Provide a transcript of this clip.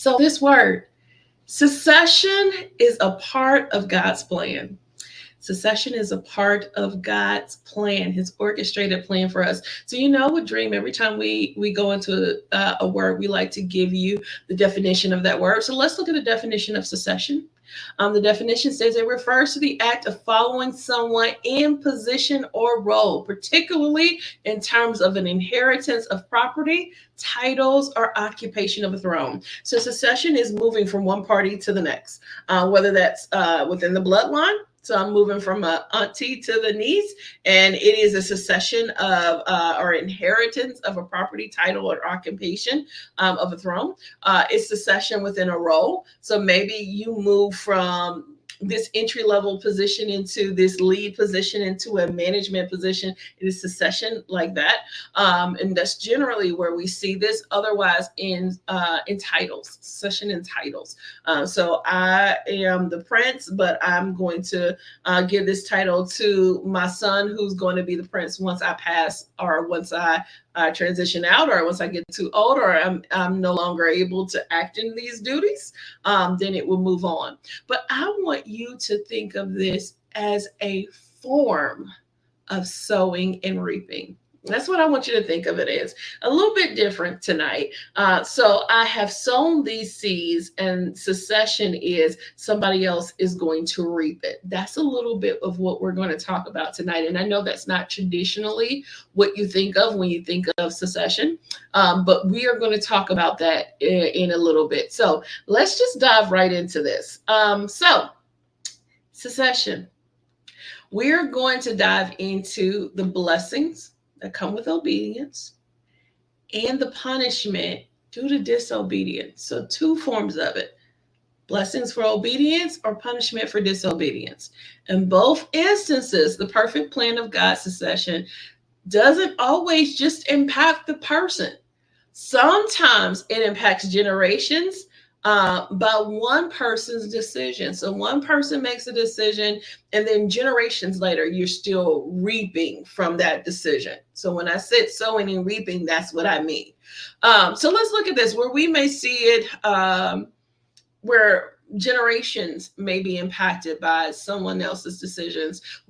So this word, secession, is a part of God's plan. Secession is a part of God's plan, His orchestrated plan for us. So you know, with Dream, every time we go into a word, we like to give you the definition of that word. So let's look at the definition of secession. The definition says it refers to the act of following someone in position or role, particularly in terms of an inheritance of property, titles, or occupation of a throne. So succession is moving from one party to the next, whether that's within the bloodline. So I'm moving from a auntie to the niece, and it is a succession of or inheritance of a property, title, or occupation of a throne. It's succession within a role. So maybe you move from this entry level position into this lead position into a management position. It is succession like that, and that's generally where we see this. Otherwise, in titles, succession in titles. So I am the prince, but I'm going to give this title to my son, who's going to be the prince once I pass, or once I transition out, or once I get too old, or I'm no longer able to act in these duties, then it will move on. But I want you to think of this as a form of sowing and reaping. That's what I want you to think of it as. A little bit different tonight. So I have sown these seeds, and succession is somebody else is going to reap it. That's a little bit of what we're going to talk about tonight. And I know that's not traditionally what you think of when you think of succession, but we are going to talk about that in a little bit. So let's just dive right into this. So succession. We're going to dive into the blessings that come with obedience and the punishment due to disobedience. So two forms of it: blessings for obedience or punishment for disobedience. In both instances, the perfect plan of God's succession doesn't always just impact the person. Sometimes it impacts generations by one person's decision. So one person makes a decision, and then generations later, you're still reaping from that decision. So when I said sowing and reaping, that's what I mean. So let's look at this, where we may see it, where generations may be impacted by someone else's decisions.